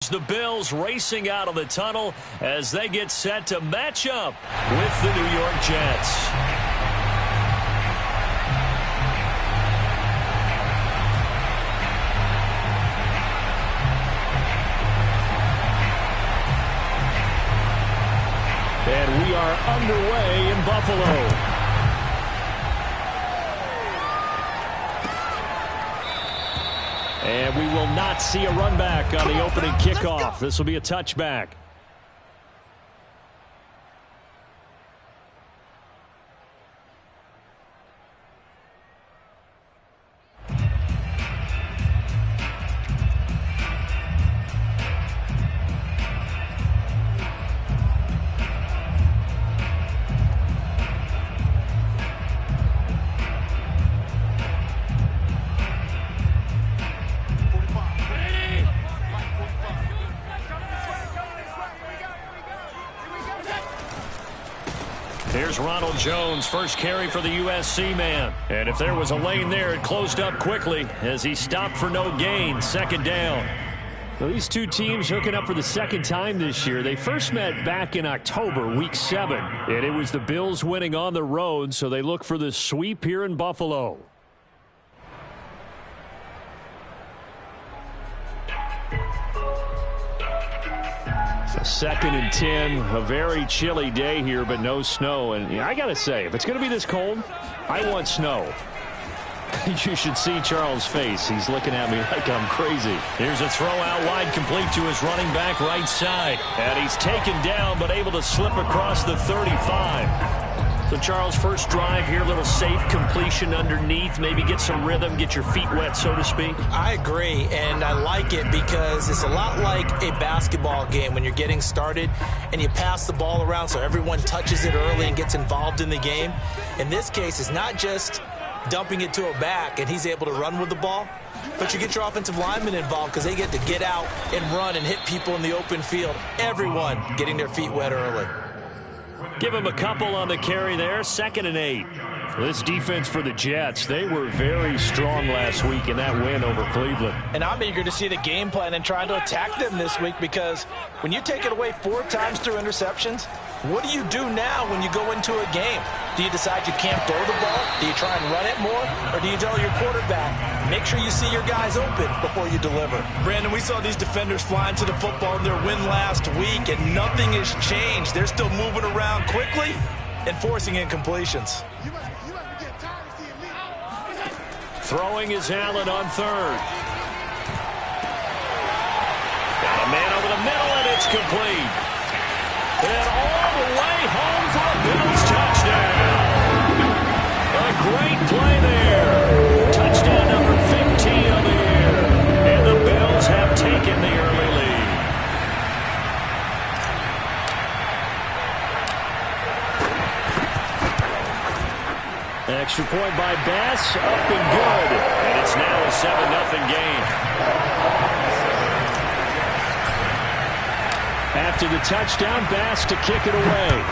The Bills racing out of the tunnel as they get set to match up with the New York Jets. And we are underway in Buffalo. And we will not see a run back on the opening kickoff. This will be a touchback. Here's Ronald Jones, first carry for the USC man. And if there was a lane there, it closed up quickly as he stopped for no gain. Second down. Well, these two teams hooking up for the second time this year. They first met back in October, Week 7. And it was the Bills winning on the road, so they look for the sweep here in Buffalo. Second and 10, a very chilly day here, but no snow. And I got to say, if it's going to be this cold, I want snow. You should see Charles' face. He's looking at me like I'm crazy. Here's a throw out wide, complete to his running back right side. And he's taken down, but able to slip across the 35. So, Charles, first drive here, a little safe completion underneath. Maybe get some rhythm, get your feet wet, so to speak. I agree, and I like it because it's a lot like a basketball game when you're getting started and you pass the ball around so everyone touches it early and gets involved in the game. In this case, it's not just dumping it to a back and he's able to run with the ball, but you get your offensive linemen involved because they get to get out and run and hit people in the open field. Everyone getting their feet wet early. Give him a couple on the carry there. 2nd and 8. This defense for the Jets, they were very strong last week in that win over Cleveland. And I'm eager to see the game plan and trying to attack them this week because when you take it away 4 times through interceptions, what do you do now when you go into a game? Do you decide you can't throw the ball? Do you try and run it more? Or do you tell your quarterback, make sure you see your guys open before you deliver? Brandon, we saw these defenders flying to the football in their win last week, and nothing has changed. They're still moving around quickly and forcing incompletions. Throwing is Allen on 3rd. Got a man over the middle, and it's complete. And all the way home for a Bills touchdown. A great play there. Touchdown number 15 of the year. And the Bills have taken the early lead. Extra point by Bass, up and good. And it's now a 7-0 game. After the touchdown, Bass to kick it away.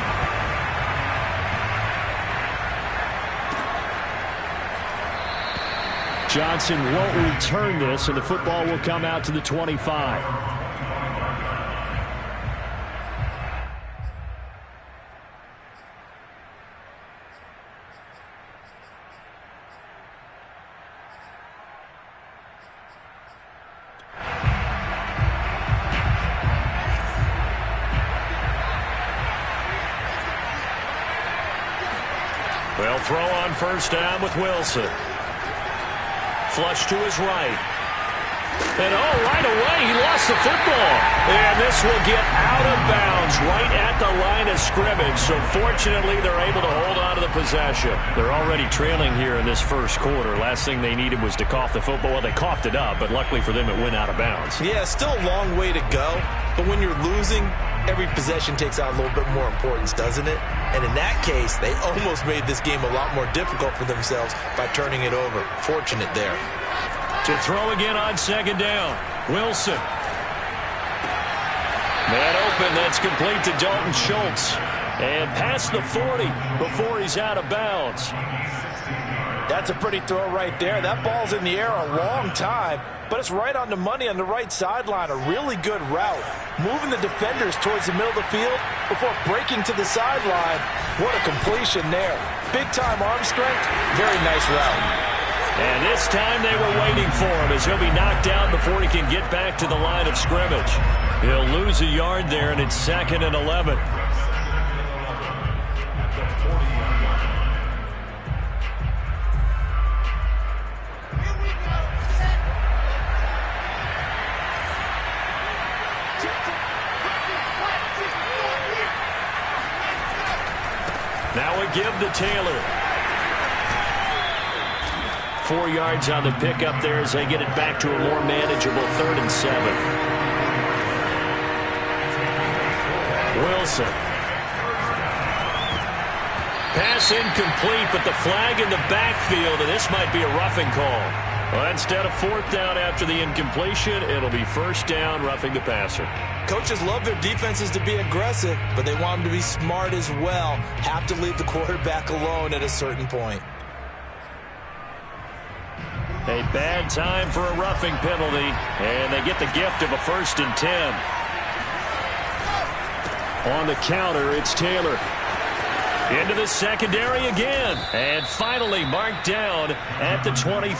Johnson won't return this, and the football will come out to the 25. Well, throw on first down with Wilson. Flush to his right. And right away, he lost the football. And this will get out of bounds right at the line of scrimmage. So fortunately, they're able to hold on to the possession. They're already trailing here in this first quarter. Last thing they needed was to cough the football. Well, they coughed it up, but luckily for them, it went out of bounds. Yeah, still a long way to go. But when you're losing, every possession takes out a little bit more importance, doesn't it? And in that case, they almost made this game a lot more difficult for themselves by turning it over. Fortunate there. To throw again on 2nd down. Wilson. Man open, that's complete to Dalton Schultz. And past the 40 before he's out of bounds. That's a pretty throw right there. That ball's in the air a long time, but it's right on the money on the right sideline. A really good route. Moving the defenders towards the middle of the field before breaking to the sideline. What a completion there. Big-time arm strength. Very nice route. And this time they were waiting for him as he'll be knocked down before he can get back to the line of scrimmage. He'll lose a yard there, and it's 2nd and 11. Now a give to Taylor. 4 yards on the pickup there as they get it back to a more manageable 3rd and 7. Wilson. Pass incomplete, but the flag in the backfield, and this might be a roughing call. Well, instead of 4th down after the incompletion, it'll be 1st down, roughing the passer. Coaches love their defenses to be aggressive, but they want them to be smart as well. Have to leave the quarterback alone at a certain point. A bad time for a roughing penalty, and they get the gift of a 1st and 10. On the counter, it's Taylor. Into the secondary again, and finally marked down at the 23.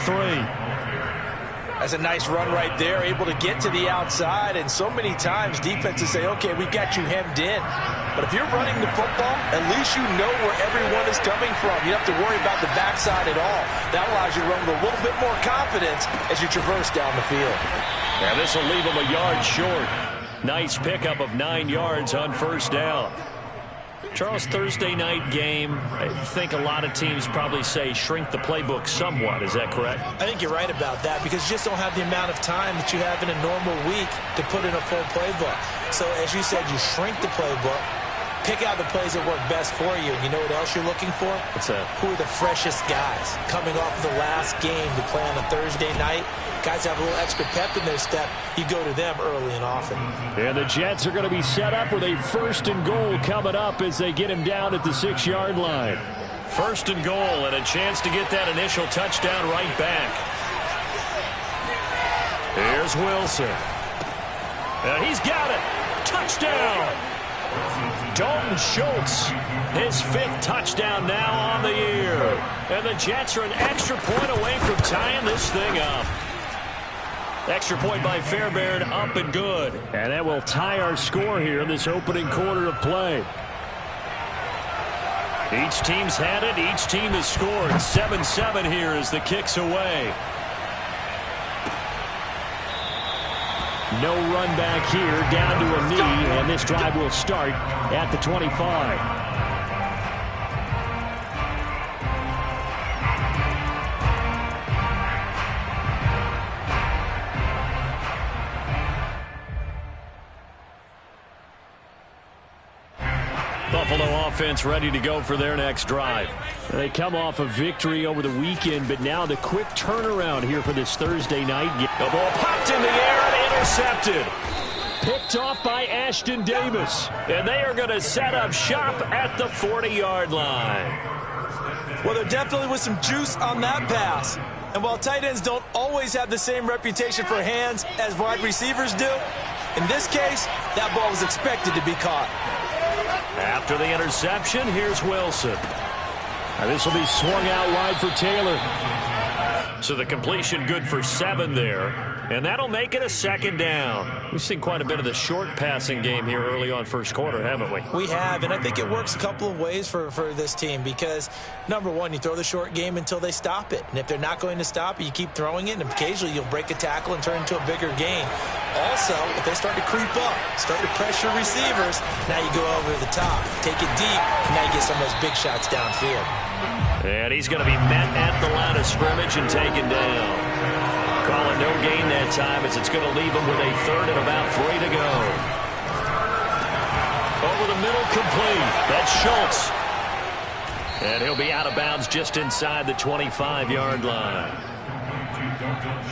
That's a nice run right there, able to get to the outside, and so many times defenses say, okay, we've got you hemmed in. But if you're running the football, at least you know where everyone is coming from. You don't have to worry about the backside at all. That allows you to run with a little bit more confidence as you traverse down the field. Now this will leave him a yard short. Nice pickup of 9 yards on 1st down. Charles, Thursday night game, I think a lot of teams probably say shrink the playbook somewhat. Is that correct? I think you're right about that because you just don't have the amount of time that you have in a normal week to put in a full playbook. So as you said, you shrink the playbook, pick out the plays that work best for you. And you know what else you're looking for? What's that? Who are the freshest guys coming off of the last game to play on a Thursday night? Guys have a little extra pep in their step. You go to them early and often. And the Jets are going to be set up with a 1st and goal coming up as they get him down at the 6-yard line. 1st and goal and a chance to get that initial touchdown right back. Here's Wilson. He's got it. Touchdown. Dalton Schultz, his 5th touchdown now on the year. And the Jets are an extra point away from tying this thing up. Extra point by Fairbairn, up and good. And that will tie our score here in this opening quarter of play. Each team's had it. Each team has scored. 7-7 here as the kick's away. No run back here, down to a knee, and this drive will start at the 25. Buffalo offense ready to go for their next drive. They come off a victory over the weekend, but now the quick turnaround here for this Thursday night. The ball popped in the air and intercepted. Picked off by Ashton Davis. And they are going to set up shop at the 40-yard line. Well, there definitely was some juice on that pass. And while tight ends don't always have the same reputation for hands as wide receivers do, in this case, that ball was expected to be caught. After the interception, here's Wilson. This will be swung out wide for Taylor. So the completion good for 7 there. And that'll make it a 2nd down. We've seen quite a bit of the short passing game here early on first quarter, haven't we? We have, and I think it works a couple of ways for this team because, number one, you throw the short game until they stop it. And if they're not going to stop it, you keep throwing it, and occasionally you'll break a tackle and turn into a bigger gain. Also, if they start to creep up, start to pressure receivers, now you go over the top, take it deep, and now you get some of those big shots downfield. And he's going to be met at the line of scrimmage and taken down. Calling no gain that time as it's going to leave him with a 3rd and about 3 to go. Over the middle, complete. That's Schultz. And he'll be out of bounds just inside the 25-yard line.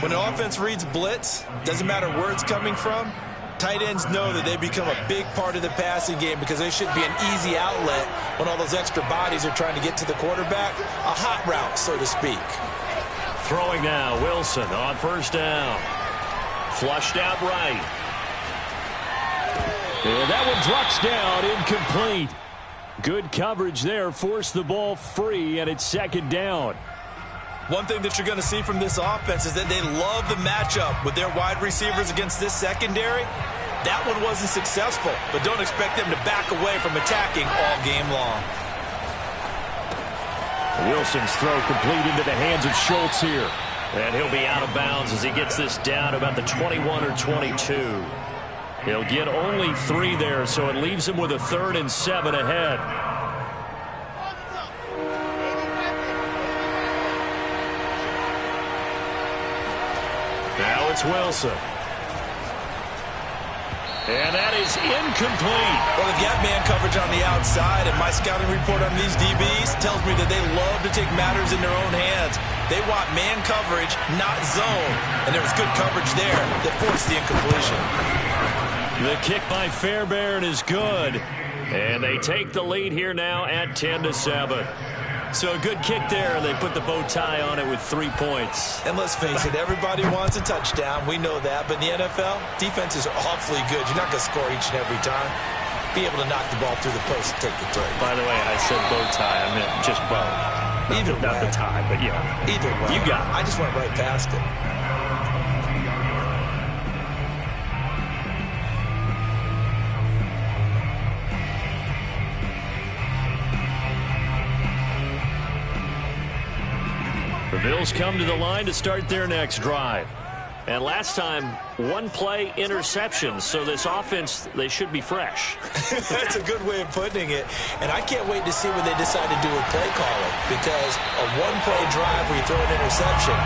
When the offense reads blitz, doesn't matter where it's coming from, Tight ends know that they become a big part of the passing game because they should be an easy outlet when all those extra bodies are trying to get to the quarterback. A hot route, so to speak. Throwing now, Wilson on first down. Flushed out right. And that one drops down, incomplete. Good coverage there, forced the ball free, and it's second down. One thing that you're going to see from this offense is that they love the matchup with their wide receivers against this secondary. That one wasn't successful, but don't expect them to back away from attacking all game long. Wilson's throw complete into the hands of Schultz here. And he'll be out of bounds as he gets this down about the 21 or 22. He'll get only 3 there, so it leaves him with a 3rd and 7 ahead. Now it's Wilson. And that is incomplete. Well, they've got man coverage on the outside, and my scouting report on these DBs tells me that they love to take matters in their own hands. They want man coverage, not zone. And there was good coverage there that forced the incompletion. The kick by Fairbairn is good. And they take the lead here now at 10-7. So a good kick there. They put the bow tie on it with 3 points. And let's face it, everybody wants a touchdown. We know that. But in the NFL, defenses are awfully good. You're not going to score each and every time. Be able to knock the ball through the post and take the three. By the way, I said bow tie. I meant just bow. Not the tie, but yeah. Either way. You got it. I just went right past it. The Bills come to the line to start their next drive. And last time, 1 play interception. So this offense, they should be fresh. That's a good way of putting it. And I can't wait to see what they decide to do with play calling. Because a 1-play drive where you throw an interception,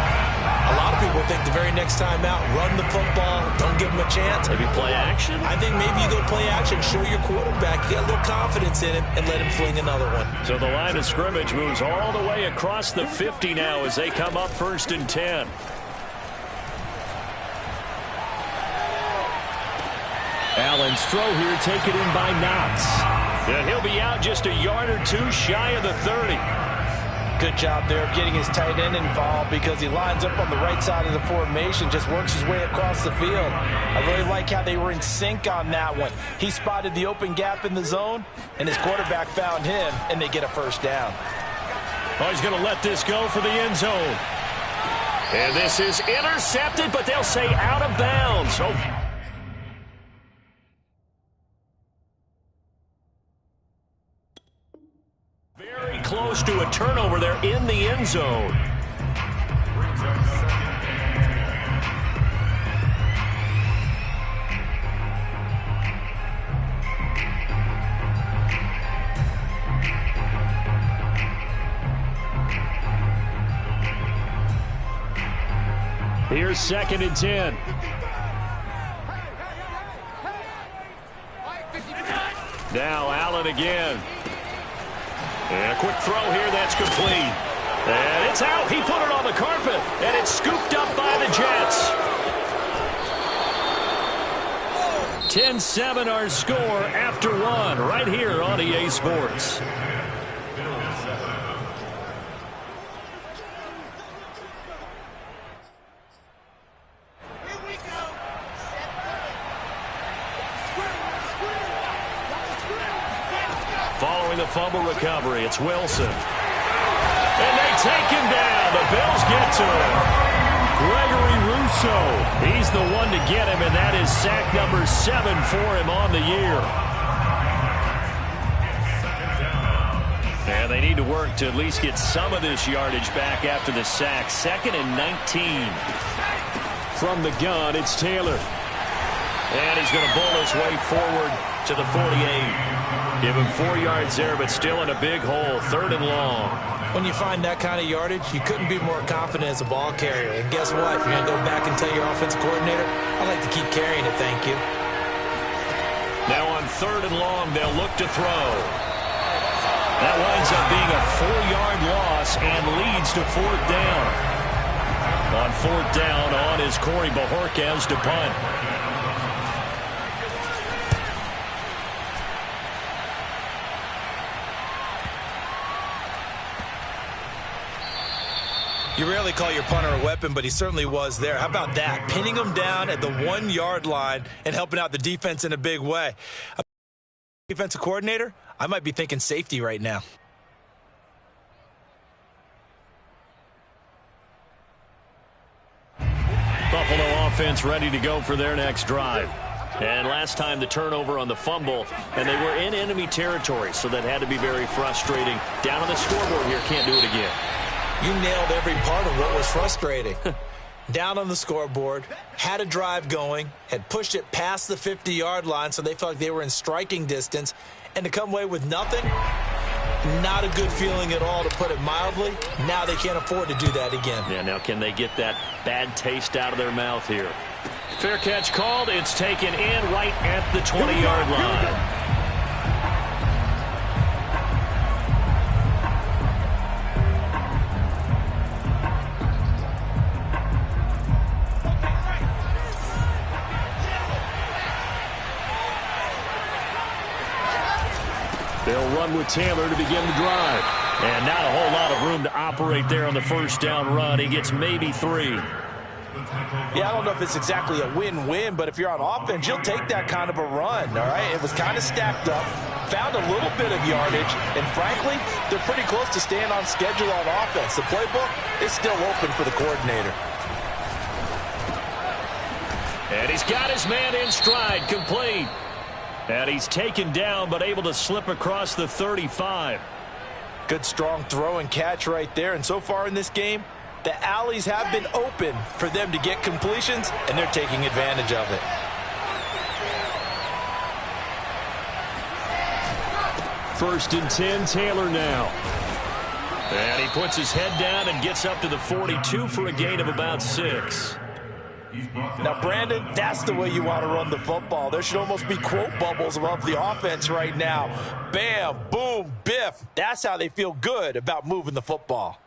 a lot of people think the very next time out, run the football, don't give them a chance. Maybe play action? I think maybe you go play action, show your quarterback, get a little confidence in him, and let him fling another one. So the line of scrimmage moves all the way across the 50 now as they come up 1st and 10. Allen's throw here taken in by Knox. And he'll be out just a yard or 2 shy of the 30. Good job there of getting his tight end involved because he lines up on the right side of the formation, just works his way across the field. I really like how they were in sync on that one. He spotted the open gap in the zone, and his quarterback found him, and they get a first down. Oh, he's going to let this go for the end zone. And this is intercepted, but they'll say out of bounds. Oh. Close to a turnover there in the end zone. Here's 2nd and 10. Now Allen again. And a quick throw here, that's complete. And it's out. He put it on the carpet, and it's scooped up by the Jets. 10-7 our score after 1 right here on EA Sports. Following the fumble recovery, it's Wilson. And they take him down. The Bills get to him. Gregory Rousseau, he's the one to get him, and that is sack number 7 for him on the year. And they need to work to at least get some of this yardage back after the sack. 2nd and 19. From the gun, it's Taylor. And he's going to bowl his way forward to the 48. Give him 4 yards there, but still in a big hole. 3rd and long. When you find that kind of yardage, you couldn't be more confident as a ball carrier. And guess what? If you're going to go back and tell your offensive coordinator, I'd like to keep carrying it, thank you. Now on 3rd and long, they'll look to throw. That winds up being a 4-yard loss and leads to 4th down. On 4th down, on is Corey Bajorquez to punt. You rarely call your punter a weapon, but he certainly was there. How about that? Pinning him down at the 1-yard line and helping out the defense in a big way. Defensive coordinator, I might be thinking safety right now. Buffalo offense ready to go for their next drive. And last time the turnover on the fumble, and they were in enemy territory, so that had to be very frustrating. Down on the scoreboard here, can't do it again. You nailed every part of what was frustrating. Down on the scoreboard, had a drive going, had pushed it past the 50-yard line, so they felt like they were in striking distance, and to come away with nothing, not a good feeling at all, to put it mildly. Now they can't afford to do that again. Yeah, now can they get that bad taste out of their mouth here? Fair catch called. It's taken in right at the 20-yard line. They'll run with Taylor to begin the drive. And not a whole lot of room to operate there on the first down run. He gets maybe 3. Yeah, I don't know if it's exactly a win-win, but if you're on offense, you'll take that kind of a run, all right? It was kind of stacked up, found a little bit of yardage, and frankly, they're pretty close to staying on schedule on offense. The playbook is still open for the coordinator. And he's got his man in stride, complete. And he's taken down, but able to slip across the 35. Good, strong throw and catch right there. And so far in this game, the alleys have been open for them to get completions, and they're taking advantage of it. First and 10, Taylor now. And he puts his head down and gets up to the 42 for a gain of about 6. Now, Brandon, that's the way you want to run the football. There should almost be quote bubbles above the offense right now. Bam, boom, biff. That's how they feel good about moving the football.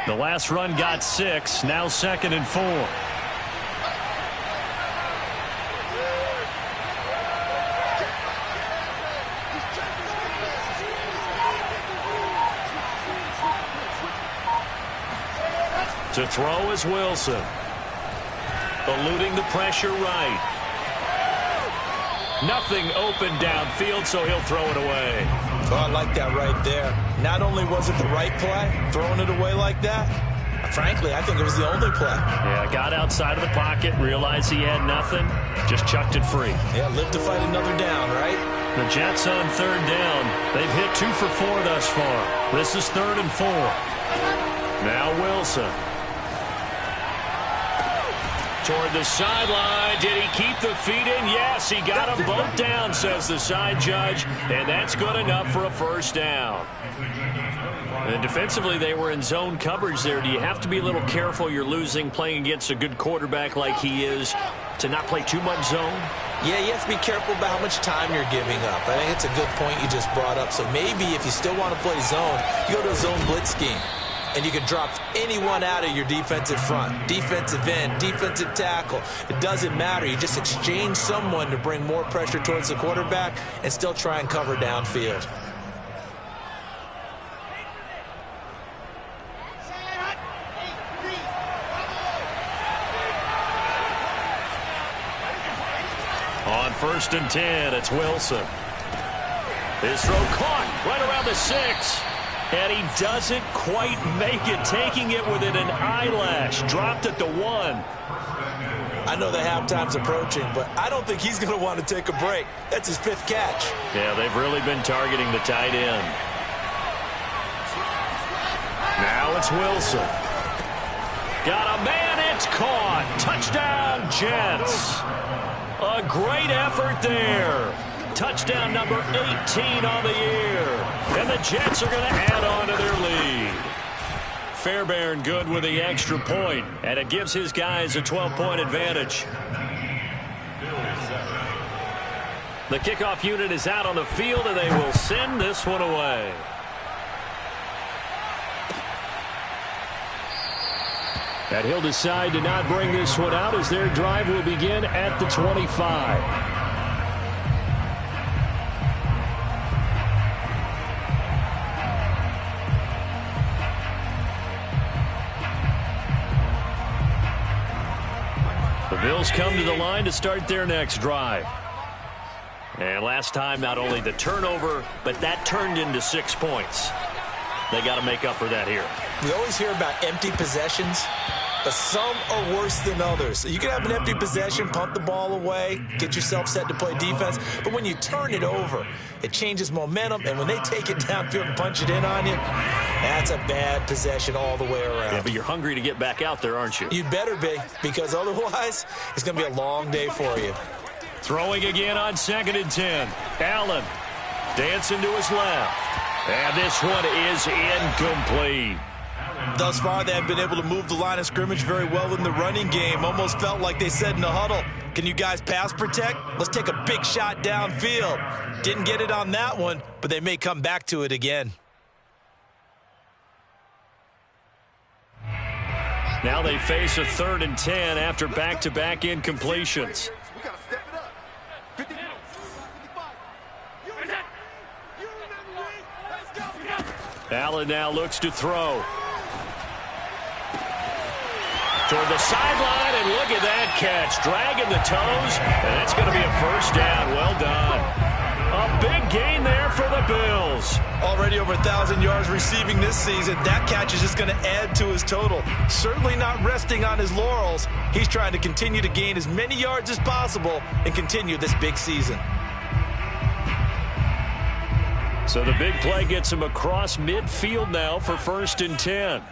The last run got 6. Now 2nd and 4. To throw is Wilson. Eluding the pressure right. Nothing open downfield, so he'll throw it away. Oh, I like that right there. Not only was it the right play, throwing it away like that, frankly, I think it was the only play. Yeah, got outside of the pocket, realized he had nothing, just chucked it free. Yeah, live to fight another down, right? The Jets on 3rd down. They've hit 2 for 4 thus far. This is 3rd and 4. Now Wilson. Toward the sideline. Did he keep the feet in? Yes, he got him bumped down, says the side judge, and that's good enough for a first down. And defensively, they were in zone coverage there. Do you have to be a little careful? You're losing, playing against a good quarterback like he is, to not play too much zone? Yeah, you have to be careful about how much time you're giving up. I think it's a good point you just brought up. So maybe if you still want to play zone, you go to a zone blitz scheme. And you can drop anyone out of your defensive front, defensive end, defensive tackle. It doesn't matter. You just exchange someone to bring more pressure towards the quarterback and still try and cover downfield. On 1st and 10, it's Wilson. His throw caught right around the 6. And he doesn't quite make it, taking it within an eyelash. Dropped at the 1. I know the halftime's approaching, but I don't think he's going to want to take a break. That's his 5th catch. Yeah, they've really been targeting the tight end. Now it's Wilson. Got a man, it's caught. Touchdown, Jets. A great effort there. Touchdown number 18 on the year. And the Jets are going to add on to their lead. Fairbairn good with the extra point, and it gives his guys a 12-point advantage. The kickoff unit is out on the field, and they will send this one away. And he'll decide to not bring this one out as their drive will begin at the 25. The Bills come to the line to start their next drive. And last time, not only the turnover, but that turned into 6 points. They got to make up for that here. We always hear about empty possessions, but some are worse than others. You can have an empty possession, punt the ball away, get yourself set to play defense, but when you turn it over, it changes momentum, and when they take it downfield and punch it in on you, that's a bad possession all the way around. Yeah, but you're hungry to get back out there, aren't you? You'd better be, because otherwise, it's going to be a long day for you. Throwing again on 2nd and 10. Allen dancing to his left. And this one is incomplete. Thus far, they have been able to move the line of scrimmage very well in the running game. Almost felt like they said in the huddle, can you guys pass protect? Let's take a big shot downfield. Didn't get it on that one, but they may come back to it again. Now they face a 3rd and 10 after back-to-back incompletions. Allen now looks to throw. Toward the sideline, and look at that catch. Dragging the toes, and that's going to be a 1st down. Well done. A big gain there for the Bills. Already over 1,000 yards receiving this season. That catch is just going to add to his total. Certainly not resting on his laurels. He's trying to continue to gain as many yards as possible and continue this big season. So the big play gets him across midfield now for 1st and 10.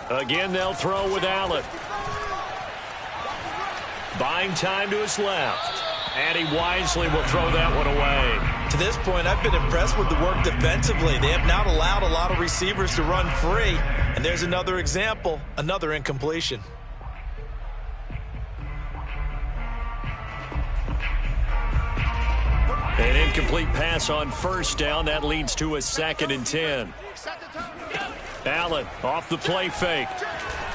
Again, they'll throw with Allen. Buying time to his left. And he wisely will throw that one away. To this point, I've been impressed with the work defensively. They have not allowed a lot of receivers to run free. And there's another example, another incompletion. An incomplete pass on 1st down. That leads to a 2nd and 10. Allen off the play fake.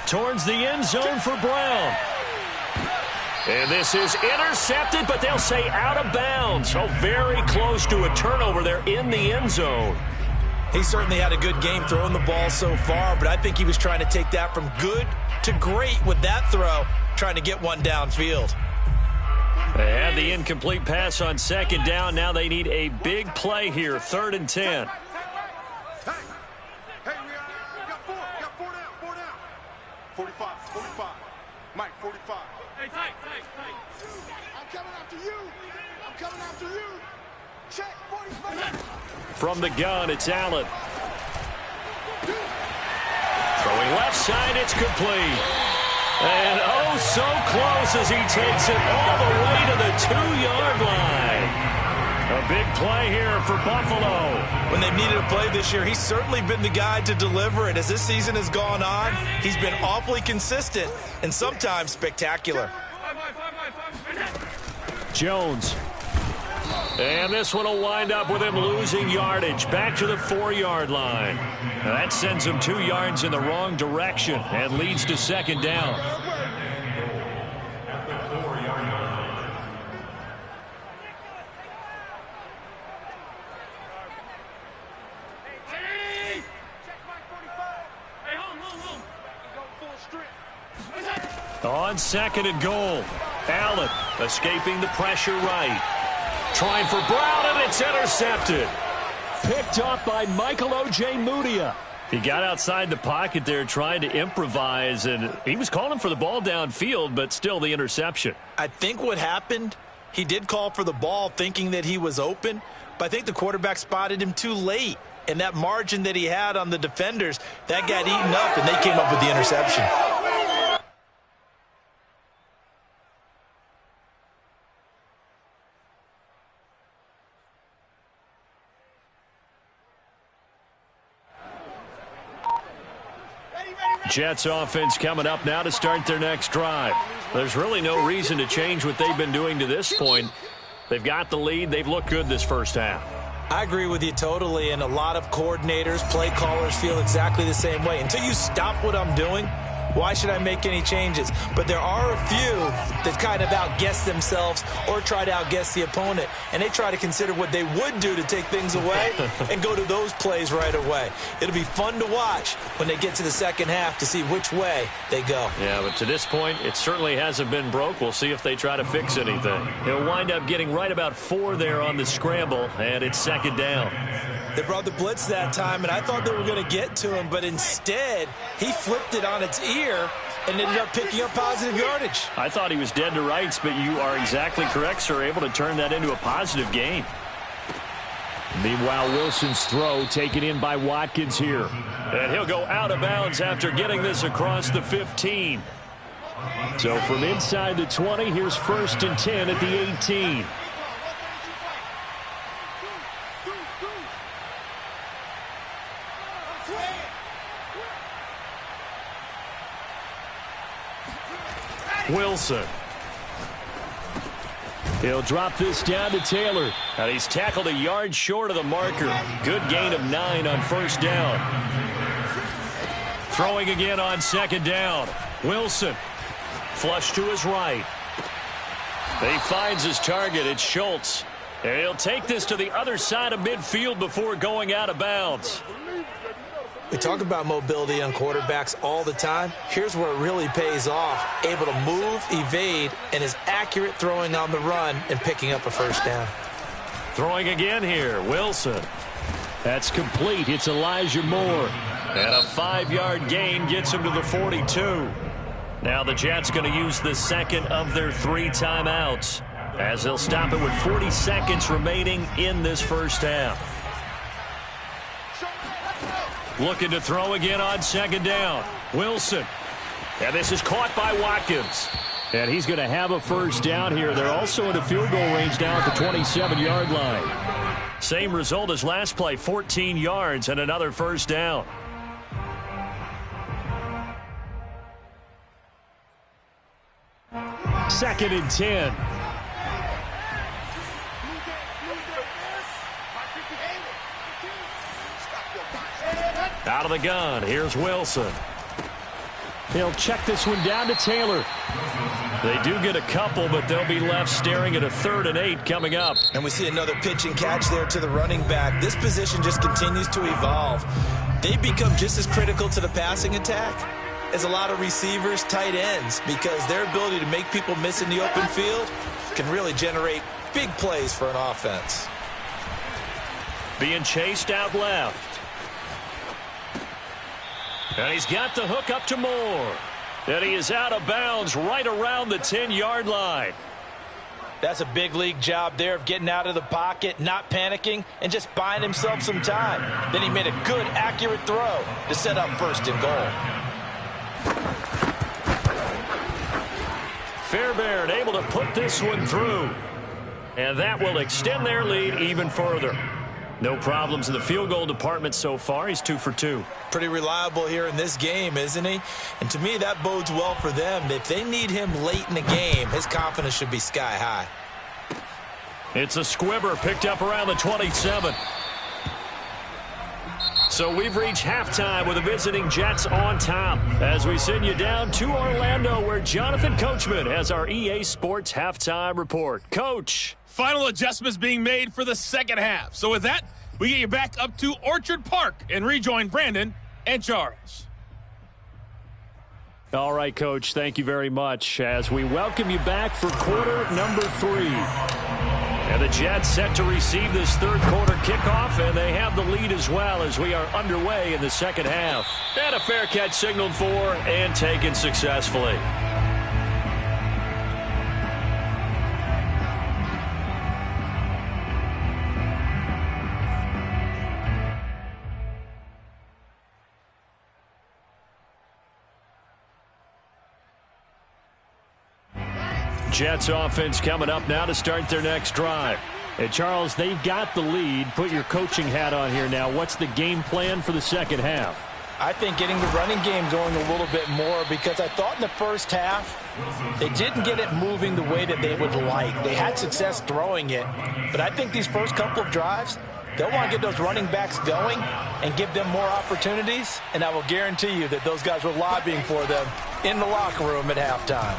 Towards the end zone for Brown. And this is intercepted, but they'll say out of bounds. So very close to a turnover there in the end zone. He certainly had a good game throwing the ball so far, but I think he was trying to take that from good to great with that throw, trying to get one downfield. They had the incomplete pass on 2nd down. Now they need a big play here, 3rd and 10. Hey, we got four down. 45. Mike, 45. Hey, tight. I'm coming after you. Check, 45. From the gun, it's Allen. Throwing left side, it's complete. And oh, so close as he takes it all the way to the 2-yard line. A big play here for Buffalo. When they've needed a play this year, he's certainly been the guy to deliver it. As this season has gone on, he's been awfully consistent and sometimes spectacular. Jones. And this one will wind up with him losing yardage back to the 4-yard line. Now that sends him 2 yards in the wrong direction and leads to 2nd down. On 2nd and goal, Allen escaping the pressure right. Trying for Brown, and it's intercepted. Picked off by Michael Ojemudia. He got outside the pocket there trying to improvise, and he was calling for the ball downfield, but still the interception. I think what happened, he did call for the ball thinking that he was open, but I think the quarterback spotted him too late. And that margin that he had on the defenders, that got eaten up, and they came up with the interception. Jets offense coming up now to start their next drive. There's really no reason to change what they've been doing to this point. They've got the lead. They've looked good this first half. I agree with you totally, and a lot of coordinators, play callers feel exactly the same way. Until you stop what I'm doing, Why should I make any changes? But there are a few that kind of outguess themselves or try to outguess the opponent, and they try to consider what they would do to take things away and go to those plays right away. It'll be fun to watch when they get to the second half to see which way they go. Yeah, but to this point, it certainly hasn't been broke. We'll see if they try to fix anything. He'll wind up getting right about 4 there on the scramble, and it's second down. They brought the blitz that time, and I thought they were going to get to him, but instead, he flipped it on its ear and ended up picking up positive yardage. I thought he was dead to rights, but you are exactly correct, sir, able to turn that into a positive gain. Meanwhile, Wilson's throw taken in by Watkins here. And he'll go out of bounds after getting this across the 15. So from inside the 20, here's 1st and 10 at the 18. Wilson. He'll drop this down to Taylor. And he's tackled a yard short of the marker. Good gain of 9 on 1st down. Throwing again on 2nd down. Wilson. Flush to his right. He finds his target. It's Schultz. And he'll take this to the other side of midfield before going out of bounds. We talk about mobility on quarterbacks all the time. Here's where it really pays off. Able to move, evade, and is accurate throwing on the run and picking up a 1st down. Throwing again here. Wilson. That's complete. It's Elijah Moore. And a 5-yard gain gets him to the 42. Now the Jets going to use the 2nd of their 3 timeouts as they'll stop it with 40 seconds remaining in this 1st half. Looking to throw again on 2nd down. Wilson. And this is caught by Watkins. And he's going to have a 1st down here. They're also in a field goal range now at the 27-yard line. Same result as last play, 14 yards and another 1st down. Second and 10. Out of the gun, here's Wilson. He'll check this one down to Taylor. They do get a couple, but they'll be left staring at a 3rd and 8 coming up. And we see another pitch and catch there to the running back. This position just continues to evolve. They become just as critical to the passing attack as a lot of receivers, tight ends, because their ability to make people miss in the open field can really generate big plays for an offense. Being chased out left. And he's got the hook up to Moore. And he is out of bounds right around the 10-yard line. That's a big league job there of getting out of the pocket, not panicking, and just buying himself some time. Then he made a good, accurate throw to set up 1st and goal. Fairbairn able to put this one through. And that will extend their lead even further. No problems in the field goal department so far. He's 2 for 2. Pretty reliable here in this game, isn't he? And to me, that bodes well for them. If they need him late in the game, his confidence should be sky high. It's a squibber picked up around the 27. So we've reached halftime with the visiting Jets on top as we send you down to Orlando where Jonathan Coachman has our EA Sports halftime report. Coach. Final adjustments being made for the 2nd half. So with that, we get you back up to Orchard Park and rejoin Brandon and Charles. All right, Coach, thank you very much as we welcome you back for quarter number 3. And the Jets set to receive this 3rd quarter kickoff, and they have the lead as well as we are underway in the 2nd half. And a fair catch signaled for and taken successfully. Jets offense coming up now to start their next drive. And Charles, they've got the lead. Put your coaching hat on here now. What's the game plan for the 2nd half? I think getting the running game going a little bit more because I thought in the 1st half they didn't get it moving the way that they would like. They had success throwing it, but I think these first couple of drives, They'll want to get those running backs going and give them more opportunities, and I will guarantee you that those guys were lobbying for them in the locker room at halftime.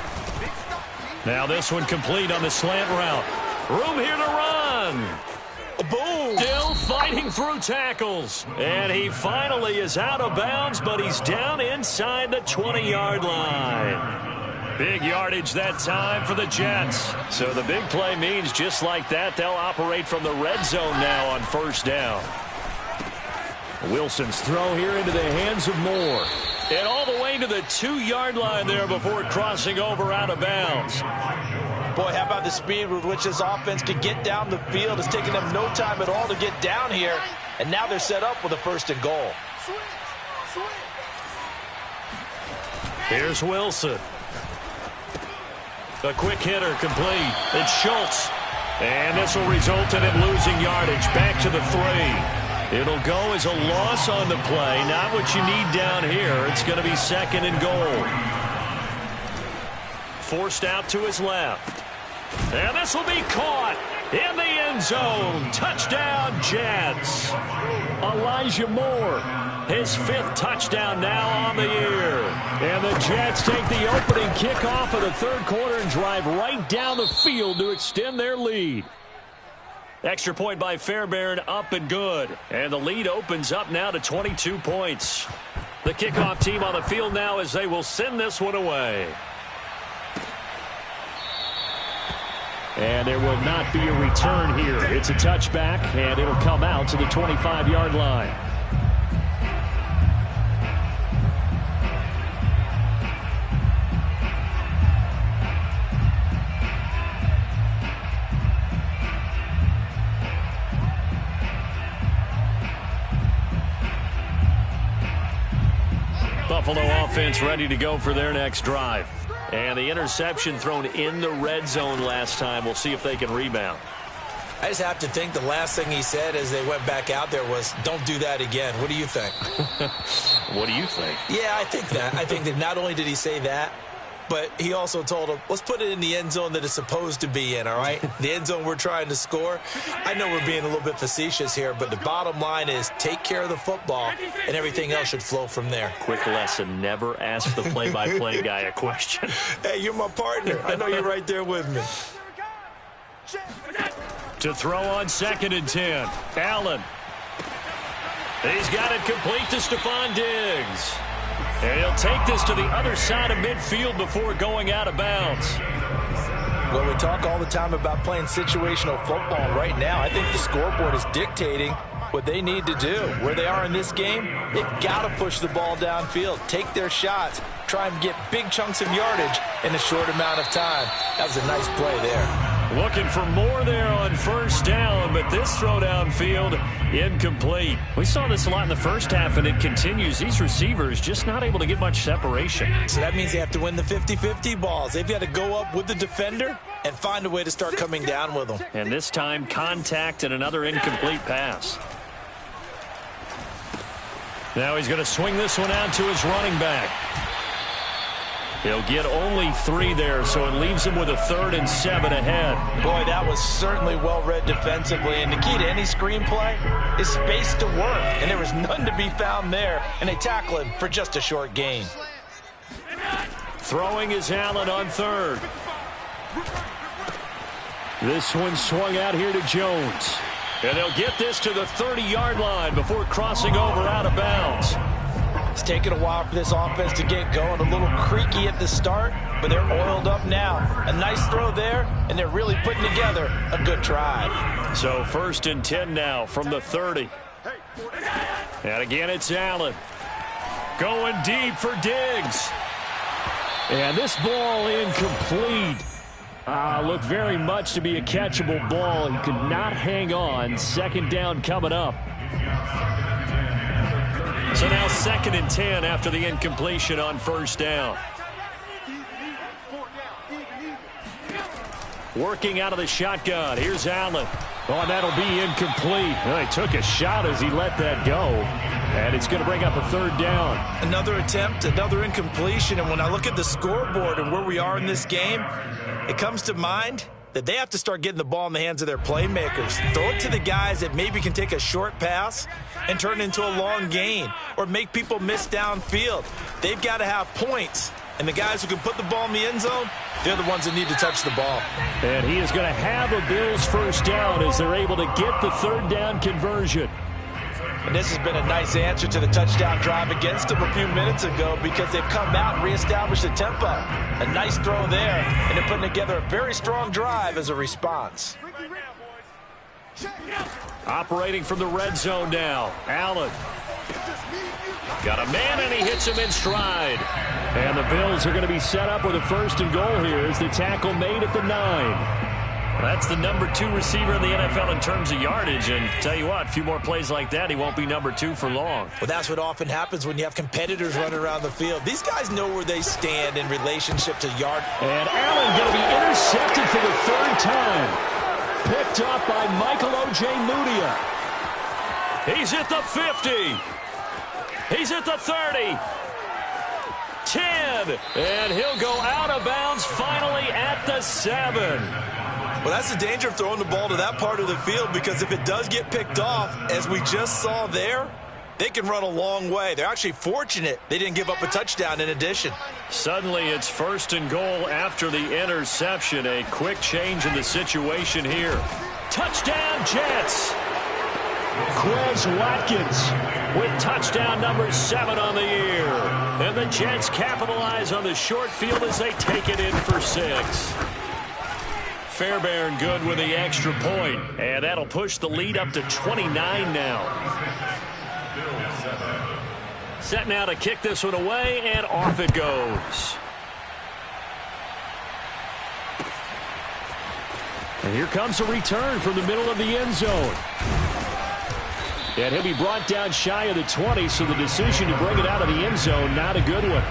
Now this one complete on the slant route. Room here to run. Boom! Still fighting through tackles. And he finally is out of bounds, but he's down inside the 20-yard line. Big yardage that time for the Jets. So the big play means just like that, they'll operate from the red zone now on first down. Wilson's throw here into the hands of Moore. And all the way to the 2-yard line there before crossing over out of bounds. Boy, how about the speed with which this offense could get down the field? It's taken them no time at all to get down here. And now they're set up with a 1st and goal. Here's Wilson. A quick hitter complete. It's Schultz. And this will result in him losing yardage. Back to the 3. It'll go as a loss on the play. Not what you need down here. It's going to be 2nd and goal. Forced out to his left. And this will be caught in the end zone. Touchdown, Jets. Elijah Moore, his 5th touchdown now on the year. And the Jets take the opening kickoff of the 3rd quarter and drive right down the field to extend their lead. Extra point by Fairbairn, up and good. And the lead opens up now to 22 points. The kickoff team on the field now as they will send this one away. And there will not be a return here. It's a touchback, and it'll come out to the 25-yard line. Buffalo offense ready to go for their next drive. And the interception thrown in the red zone last time. We'll see if they can rebound. I just have to think the last thing he said as they went back out there was, don't do that again. What do you think? What do you think? Yeah, I think that. I think that not only did he say that, but he also told him, let's put it in the end zone that it's supposed to be in, all right? The end zone we're trying to score. I know we're being a little bit facetious here, but the bottom line is take care of the football, and everything else should flow from there. Quick lesson, never ask the play-by-play guy a question. Hey, you're my partner. I know you're right there with me. To throw on 2nd and 10. Allen. He's got it complete to Stephon Diggs. And he'll take this to the other side of midfield before going out of bounds. Well, we talk all the time about playing situational football. Right now, I think the scoreboard is dictating what they need to do. Where they are in this game, they've got to push the ball downfield, take their shots, try and get big chunks of yardage in a short amount of time. That was a nice play there. Looking for more there on first down, but this throw downfield incomplete. We saw this a lot in the first half, and it continues. These receivers just not able to get much separation. So that means they have to win the 50-50 balls. They've got to go up with the defender and find a way to start coming down with them. And this time, contact and another incomplete pass. Now he's going to swing this one out to his running back. He'll get only 3 there, so it leaves him with a 3rd and 7 ahead. Boy, that was certainly well-read defensively. And the key to any screenplay is space to work. And there was none to be found there. And they tackle him for just a short gain. Throwing is Allen on 3rd. This one swung out here to Jones. And they'll get this to the 30-yard line before crossing over out of bounds. It's taken a while for this offense to get going. A little creaky at the start, but they're oiled up now. A nice throw there, and they're really putting together a good drive. So 1st and 10 now from the 30. And again, it's Allen. Going deep for Diggs. And this ball incomplete. Looked very much to be a catchable ball. He could not hang on. 2nd down coming up. So now 2nd and 10 after the incompletion on first down. Working out of the shotgun. Here's Allen. Oh, and that'll be incomplete. Well, he took a shot as he let that go. And it's going to bring up a 3rd down. Another attempt, another incompletion. And when I look at the scoreboard and where we are in this game, it comes to mind that they have to start getting the ball in the hands of their playmakers. Throw it to the guys that maybe can take a short pass and turn it into a long gain or make people miss downfield. They've got to have points. And the guys who can put the ball in the end zone, they're the ones that need to touch the ball. And he is going to have a Bills first down as they're able to get the third down conversion. And this has been a nice answer to the touchdown drive against them a few minutes ago because they've come out and reestablished the tempo. A nice throw there, and they're putting together a very strong drive as a response. Operating from the red zone now. Allen. Got a man, and he hits him in stride. And the Bills are going to be set up with a first and goal here as the tackle made at the 9. That's the number 2 receiver in the NFL in terms of yardage. And tell you what, a few more plays like that, he won't be number 2 for long. Well, that's what often happens when you have competitors running around the field. These guys know where they stand in relationship to yard. And Allen going to be intercepted for the 3rd time. Picked up by Michael O.J. Mudia. He's at the 50. He's at the 30. 10. And he'll go out of bounds finally at the 7. Well, that's the danger of throwing the ball to that part of the field because if it does get picked off, as we just saw there, they can run a long way. They're actually fortunate they didn't give up a touchdown in addition. Suddenly it's first and goal after the interception. A quick change in the situation here. Touchdown, Jets. Quez Watkins with touchdown number 7 on the year. And the Jets capitalize on the short field as they take it in for 6. Fairbairn good with the extra point. And that'll push the lead up to 29 now. Set now to kick this one away, and off it goes. And here comes a return from the middle of the end zone. And he'll be brought down shy of the 20, so the decision to bring it out of the end zone, not a good one.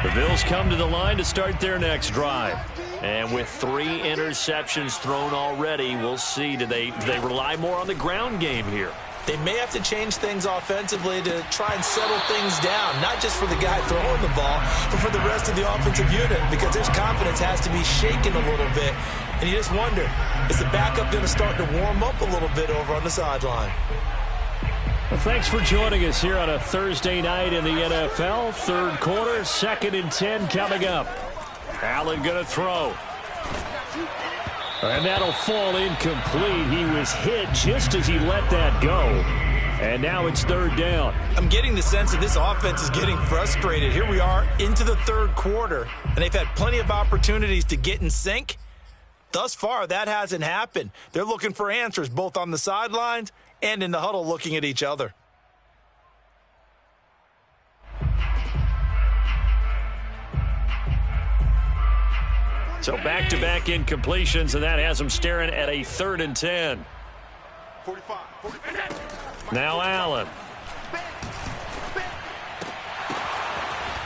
The Bills come to the line to start their next drive. And with 3 interceptions thrown already, we'll see. Do they rely more on the ground game here? They may have to change things offensively to try and settle things down, not just for the guy throwing the ball, but for the rest of the offensive unit, because their confidence has to be shaken a little bit. And you just wonder, is the backup going to start to warm up a little bit over on the sideline? Well, thanks for joining us here on a Thursday night in the NFL. 3rd quarter, 2nd and 10 coming up. Allen going to throw. And that'll fall incomplete. He was hit just as he let that go. And now it's 3rd down. I'm getting the sense that this offense is getting frustrated. Here we are into the 3rd quarter, and they've had plenty of opportunities to get in sync. Thus far, that hasn't happened. They're looking for answers both on the sidelines and in the huddle looking at each other. So back-to-back incompletions, and that has them staring at a 3rd and 10. 45. Now Allen.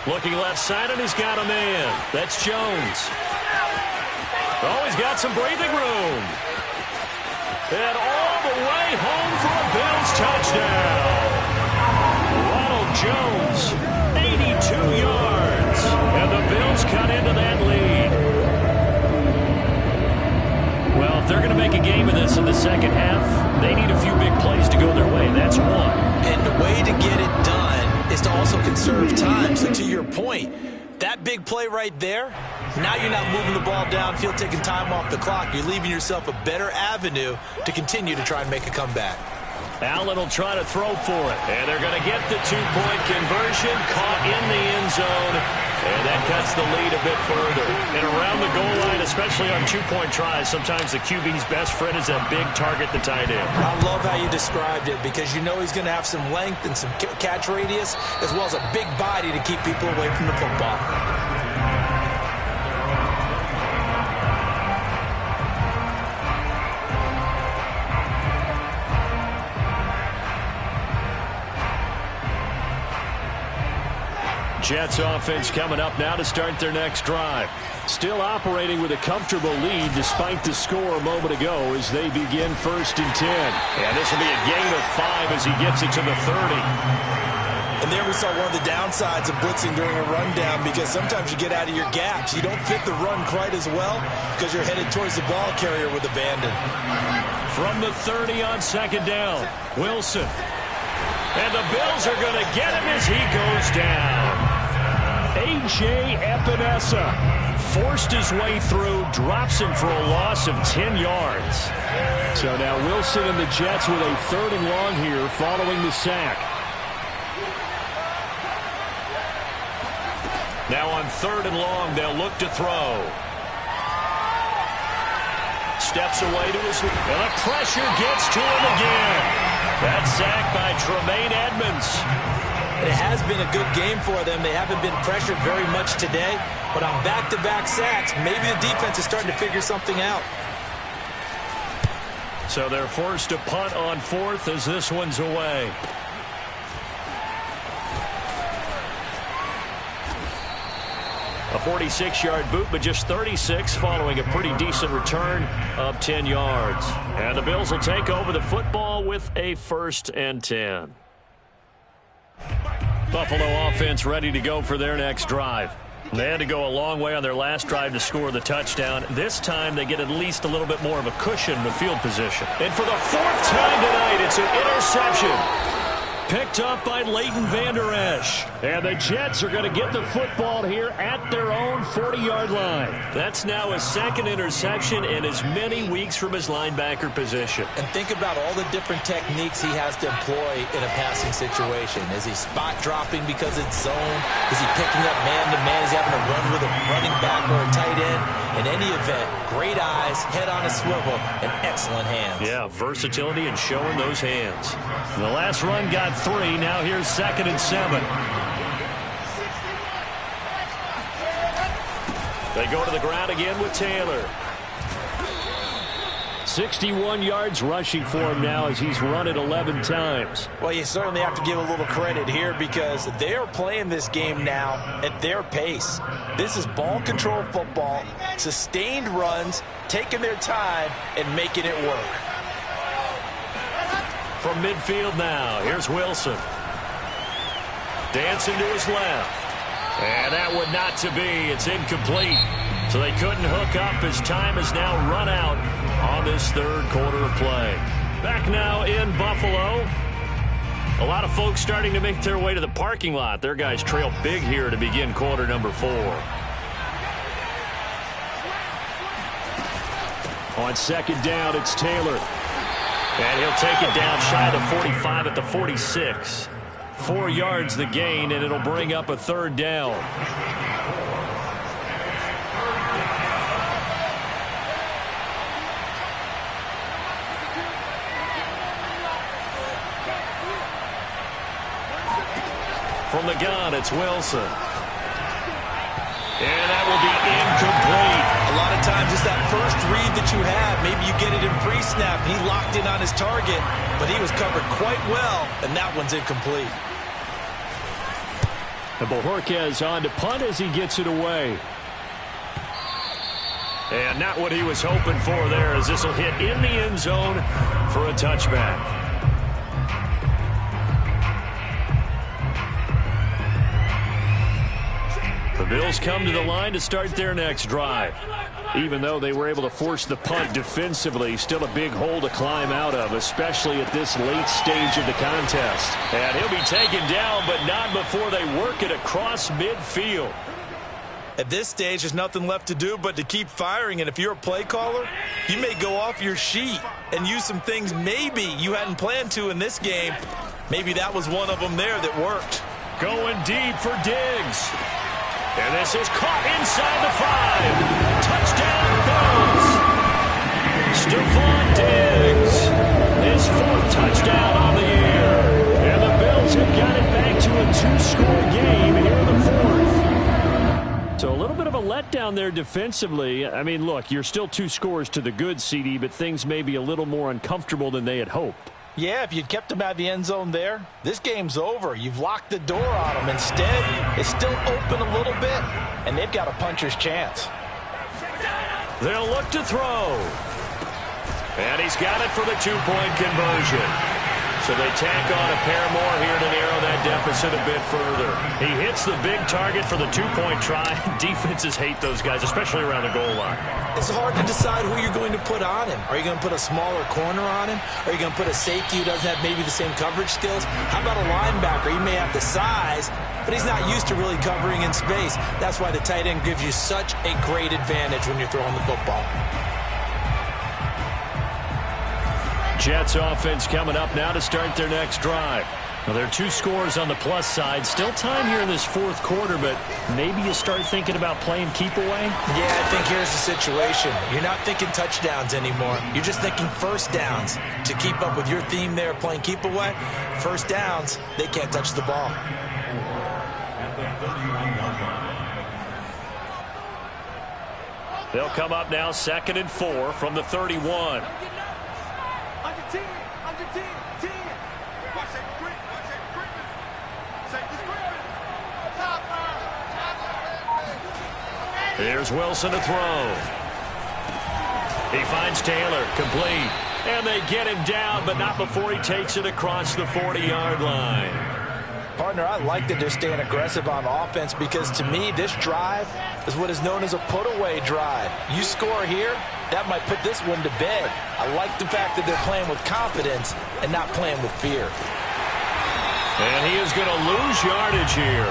Looking left side, and he's got a man. That's Jones. Oh, he's got some breathing room. And all the way home for a Bills touchdown. Ronald Jones, 82 yards. And the Bills cut into that lead. Well, if they're going to make a game of this in the second half, they need a few big plays to go their way. That's one. And the way to get it done is to also conserve time. So to your point, that big play right there, now you're not moving the ball downfield, taking time off the clock. You're leaving yourself a better avenue to continue to try and make a comeback. Allen will try to throw for it. And they're going to get the 2-point conversion, caught in the end zone. And that cuts the lead a bit further. And around the goal line, especially on 2-point tries, sometimes the QB's best friend is a big target, the tight end. I love how you described it because you know he's going to have some length and some catch radius as well as a big body to keep people away from the football. Jets offense coming up now to start their next drive. Still operating with a comfortable lead despite the score a moment ago as they begin 1st and 10. And this will be a gain of 5 as he gets it to the 30. And there we saw one of the downsides of blitzing during a rundown, because sometimes you get out of your gaps. You don't fit the run quite as well because you're headed towards the ball carrier with abandon. From the 30 on 2nd down, Wilson. And the Bills are going to get him as he goes down. A.J. Epinesa forced his way through, drops him for a loss of 10 yards. So now Wilson and the Jets with a 3rd and long here following the sack. Now on 3rd and long, they'll look to throw. Steps away to his... And the pressure gets to him again. That sack by Tremaine Edmonds. It has been a good game for them. They haven't been pressured very much today, but on back-to-back sacks, maybe the defense is starting to figure something out. So they're forced to punt on 4th as this one's away. A 46-yard boot, but just 36 following a pretty decent return of 10 yards. And the Bills will take over the football with a 1st and 10. Buffalo offense ready to go for their next drive. They had to go a long way on their last drive to score the touchdown. This time they get at least a little bit more of a cushion with field position. And for the 4th time tonight, it's an interception. Picked up by Leighton Vander Esch. And the Jets are going to get the football here at their own 40-yard line. That's now a 2nd interception in as many weeks from his linebacker position. And think about all the different techniques he has to employ in a passing situation. Is he spot dropping because it's zone? Is he picking up man-to-man? Is he having to run with a running back or a tight end? In any event, great eyes, head on a swivel, and excellent hands. Yeah, versatility and showing those hands. The last run got 3. Now here's 2nd and 7. They go to the ground again with Taylor. 61 yards rushing for him now as he's run it 11 times. Well, you certainly have to give a little credit here because they are playing this game now at their pace. This is ball control football, sustained runs, taking their time, and making it work. From midfield now, here's Wilson. Dancing to his left. And that one not to be. It's incomplete. So they couldn't hook up as time has now run out on this 3rd quarter of play. Back now in Buffalo. A lot of folks starting to make their way to the parking lot. Their guys trail big here to begin quarter number 4. On 2nd down, it's Taylor. And he'll take it down shy of the 45 at the 46. 4 yards the gain, and it'll bring up a 3rd down. From the gun, it's Wilson. And that will be incomplete. A lot of times it's that first read that you have. Maybe you get it in pre-snap. He locked in on his target, but he was covered quite well, and that one's incomplete. And Bojorquez on to punt as he gets it away. And not what he was hoping for there, as this will hit in the end zone for a touchback. The Bills come to the line to start their next drive. Even though they were able to force the punt defensively, still a big hole to climb out of, especially at this late stage of the contest. And he'll be taken down, but not before they work it across midfield. At this stage, there's nothing left to do but to keep firing. And if you're a play caller, you may go off your sheet and use some things maybe you hadn't planned to in this game. Maybe that was one of them there that worked. Going deep for Diggs. And this is caught inside the 5. Touchdown, Bills. Stephon Diggs. His 4th touchdown on the year. And the Bills have got it back to a 2-score game here in the 4th. So a little bit of a letdown there defensively. I mean, look, you're still 2 scores to the good, CD, but things may be a little more uncomfortable than they had hoped. Yeah, if you'd kept him out of the end zone there, this game's over. You've locked the door on him. Instead, it's still open a little bit, and they've got a puncher's chance. They'll look to throw. And he's got it for the two-point conversion. So they tack on a pair more here to narrow that deficit a bit further. He hits the big target for the two-point try. Defenses hate those guys, especially around the goal line. It's hard to decide who you're going to put on him. Are you going to put a smaller corner on him? Are you going to put a safety who doesn't have maybe the same coverage skills? How about a linebacker? He may have the size, but he's not used to really covering in space. That's why the tight end gives you such a great advantage when you're throwing the football. Jets offense coming up now to start their next drive. Well, there are 2 scores on the plus side. Still time here in this fourth quarter, but maybe you start thinking about playing keep away? Yeah, I think here's the situation. You're not thinking touchdowns anymore. You're just thinking first downs. To keep up with your theme there, playing keep away, first downs, they can't touch the ball. They'll come up now 2nd and 4 from the 31. Here's Wilson to throw. He finds Taylor, complete. And they get him down, but not before he takes it across the 40-yard line. Partner, I like that they're staying aggressive on offense because, to me, this drive is what is known as a put-away drive. You score here, that might put this one to bed. I like the fact that they're playing with confidence and not playing with fear. And he is going to lose yardage here.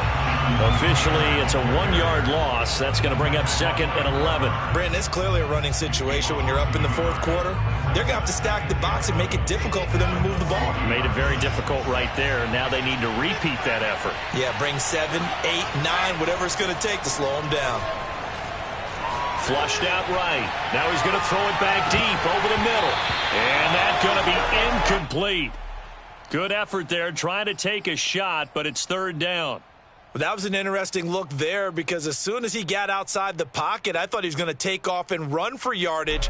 Officially, it's a 1-yard loss. That's going to bring up 2nd and 11. Brandon, it's clearly a running situation when you're up in the fourth quarter. They're going to have to stack the box and make it difficult for them to move the ball. Made it very difficult right there. Now they need to repeat that effort. Yeah, bring 7, 8, 9, whatever it's going to take to slow them down. Flushed out right. Now he's going to throw it back deep over the middle. And that's going to be incomplete. Good effort there, trying to take a shot, but it's 3rd down. Well, that was an interesting look there because as soon as he got outside the pocket, I thought he was going to take off and run for yardage.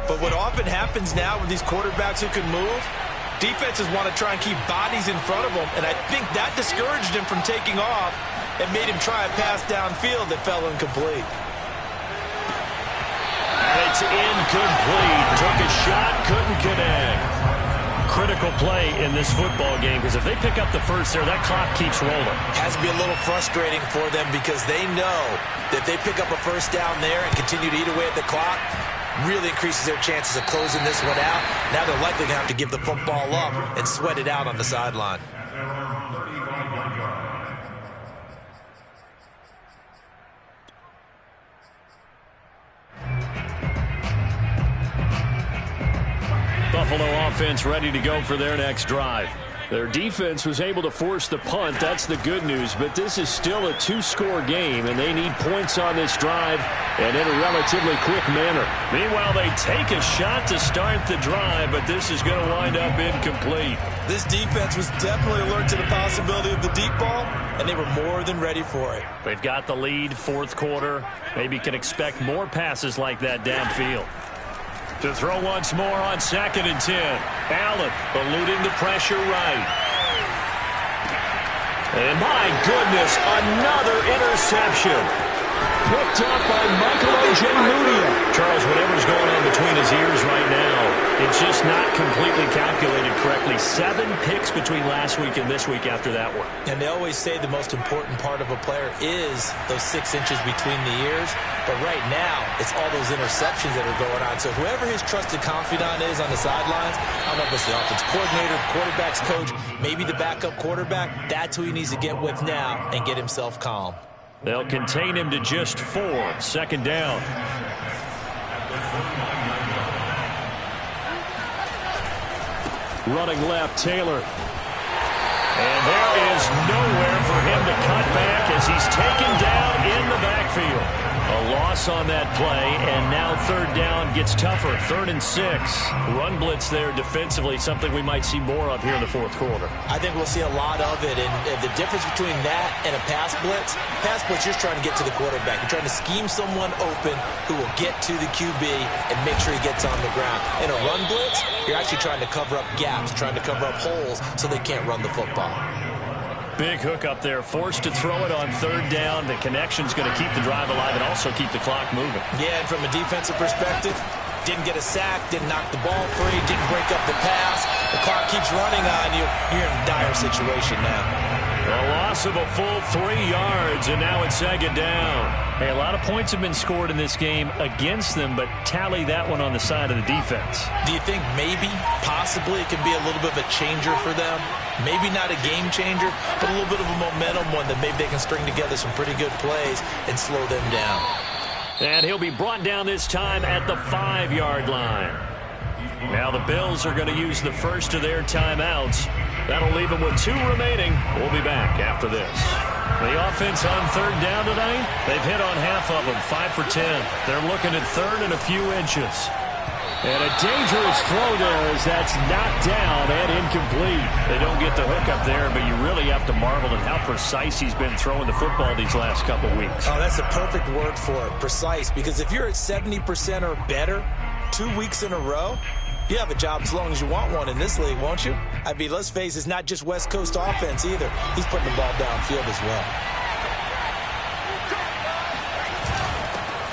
But what often happens now with these quarterbacks who can move, defenses want to try and keep bodies in front of them, and I think that discouraged him from taking off and made him try a pass downfield that fell incomplete. It's incomplete. Took a shot, couldn't connect. Critical play in this football game because if they pick up the first there, that clock keeps rolling. Has to be a little frustrating for them because they know that they pick up a first down there and continue to eat away at the clock, really increases their chances of closing this one out. Now they're likely going to have to give the football up and sweat it out on the sideline. Buffalo offense ready to go for their next drive. Their defense was able to force the punt. That's the good news. But this is still a 2-score game, and they need points on this drive and in a relatively quick manner. Meanwhile, they take a shot to start the drive, but this is going to wind up incomplete. This defense was definitely alert to the possibility of the deep ball, and they were more than ready for it. They've got the lead, fourth quarter. Maybe can expect more passes like that downfield. To throw once more on 2nd and 10. Allen eluding the pressure right. And my goodness, another interception. Picked up by Michael O.J. Mudia. Charles, whatever's going on between his ears right now, it's just not completely calculated correctly. 7 picks between last week and this week after that one. And they always say the most important part of a player is those 6 inches between the ears. But right now, it's all those interceptions that are going on. So whoever his trusted confidant is on the sidelines, I don't know if it's the offense coordinator, the quarterback's coach, maybe the backup quarterback, that's who he needs to get with now and get himself calm. They'll contain him to just 4. 2nd down. Running left, Taylor. And there is nowhere for him to cut back as he's taken down in the backfield. A loss loss on that play, and now third down gets tougher. 3rd and 6. Run blitz there defensively, something we might see more of here in the fourth quarter. I think we'll see a lot of it, and the difference between that and a pass blitz, you're trying to get to the quarterback. You're trying to scheme someone open who will get to the QB and make sure he gets on the ground. In a run blitz, you're actually trying to cover up gaps, trying to cover up holes so they can't run the football. Big hook up there, forced to throw it on third down. The connection's going to keep the drive alive and also keep the clock moving. Yeah, and from a defensive perspective, didn't get a sack, didn't knock the ball free, didn't break up the pass. The clock keeps running on you. You're in a dire situation now. A loss of a full 3 yards, and now it's 2nd down. Hey, a lot of points have been scored in this game against them, but tally that one on the side of the defense. Do you think maybe, possibly, it can be a little bit of a changer for them? Maybe not a game changer, but a little bit of a momentum one that maybe they can string together some pretty good plays and slow them down. And he'll be brought down this time at the 5-yard line. Now the Bills are going to use the first of their timeouts. That'll leave them with 2 remaining. We'll be back after this. The offense on third down tonight, they've hit on half of them, 5 for 10. They're looking at third and a few inches. And a dangerous throw there as that's knocked down and incomplete. They don't get the hook up there, but you really have to marvel at how precise he's been throwing the football these last couple weeks. Oh, that's the perfect word for it, precise. Because if you're at 70% or better 2 weeks in a row, you have a job as long as you want one in this league, won't you? I mean, let's face it, it's not just West Coast offense either. He's putting the ball downfield as well.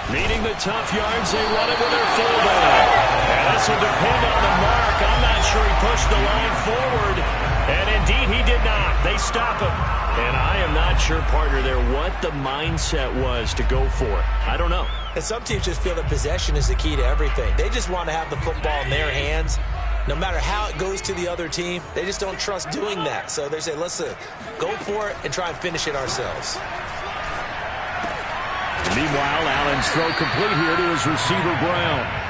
Needing the tough yards, they run it with their fullback. And this will depend on the mark. I'm not sure he pushed the line forward. And indeed, he did not. They stop him. And I am not sure, partner, there what the mindset was to go for it. I don't know. And some teams just feel that possession is the key to everything. They just want to have the football in their hands. No matter how it goes to the other team, they just don't trust doing that. So they say, listen, go for it and try and finish it ourselves. Meanwhile, Allen's throw complete here to his receiver, Brown.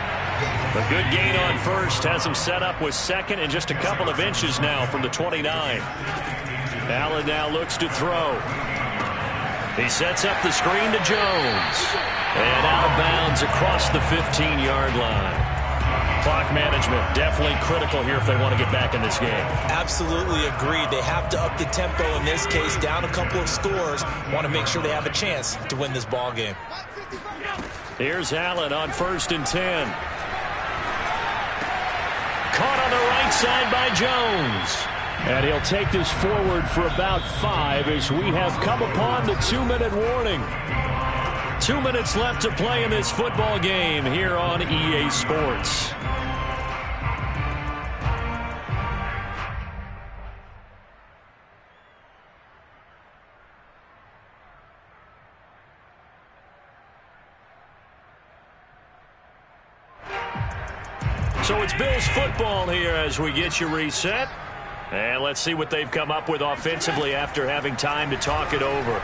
A good gain on first has him set up with second and just a couple of inches now from the 29. Allen now looks to throw. He sets up the screen to Jones. And out of bounds across the 15-yard line. Clock management definitely critical here if they want to get back in this game. Absolutely agreed. They have to up the tempo in this case, down a couple of scores. Want to make sure they have a chance to win this ball game. Here's Allen on 1st and 10. Caught on the right side by Jones. And he'll take this forward for about 5 as we have come upon the 2-minute warning. 2 minutes left to play in this football game here on EA Sports. So it's Bills football here as we get you reset. And let's see what they've come up with offensively after having time to talk it over.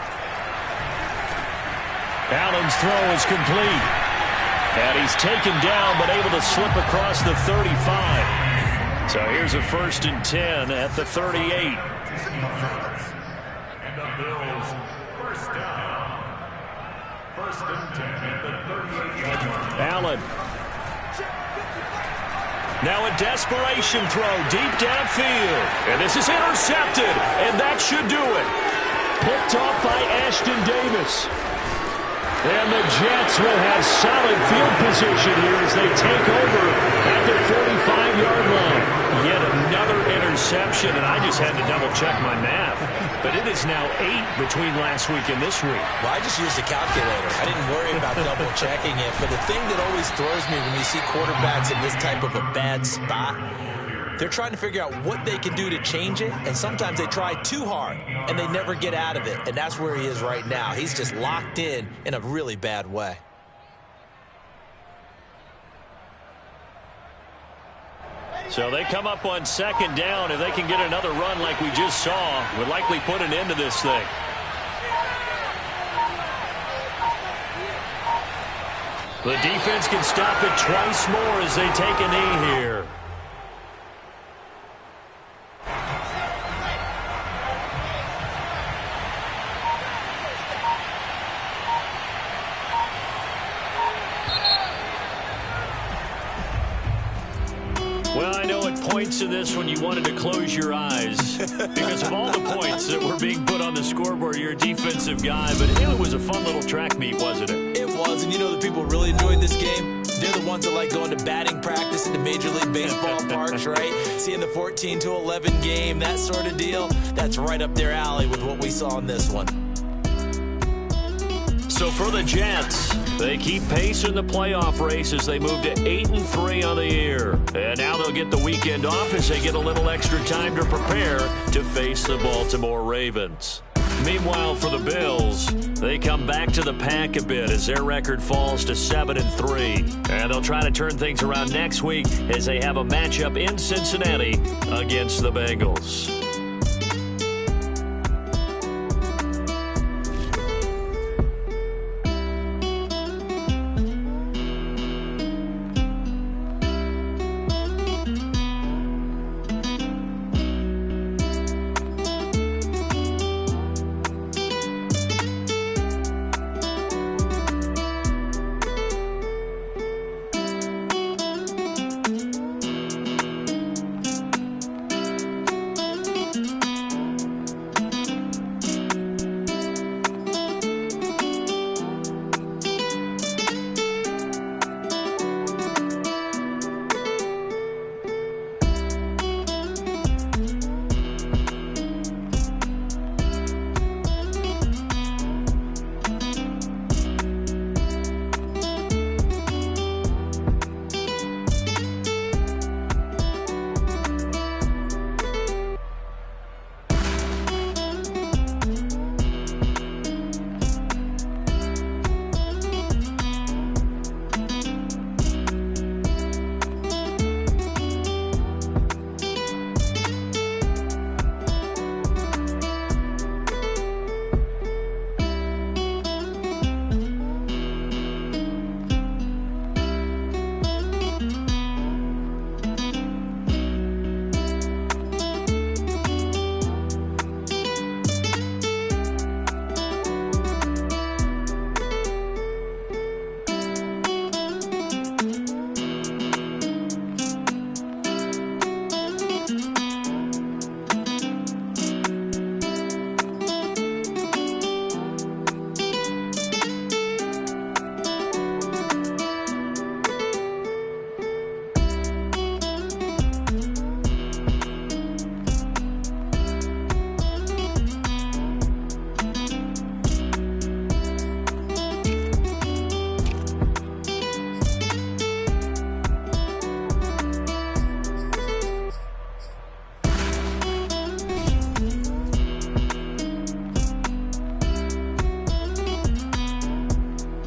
Allen's throw is complete. And he's taken down but able to slip across the 35. So here's a 1st and 10 at the 38. And the Bills first down. 1st and 10 at the 38-yard line. Allen. Now a desperation throw deep downfield. And this is intercepted. And that should do it. Picked off by Ashton Davis. And the Jets will have solid field position here as they take over at their 45-yard line. Yet another interception, and I just had to double-check my math. But it is now 8 between last week and this week. Well, I just used a calculator. I didn't worry about double-checking it. But the thing that always throws me when you see quarterbacks in this type of a bad spot, they're trying to figure out what they can do to change it, and sometimes they try too hard, and they never get out of it, and that's where he is right now. He's just locked in a really bad way. So they come up on 2nd down. If they can get another run like we just saw, would likely put an end to this thing. The defense can stop it twice more as they take a knee here. points in this when you wanted to close your eyes because of all the points that were being put on the scoreboard. You're a defensive guy, but it was a fun little track meet, wasn't it? It was, and you know the people really enjoyed this game? They're the ones that like going to batting practice in the Major League Baseball parks, right? Seeing the 14-11 game, that sort of deal, that's right up their alley with what we saw in this one. So for the Jets, they keep pace in the playoff race as they move to 8-3 on the year. And now they'll get the weekend off as they get a little extra time to prepare to face the Baltimore Ravens. Meanwhile, for the Bills, they come back to the pack a bit as their record falls to 7-3. And they'll try to turn things around next week as they have a matchup in Cincinnati against the Bengals.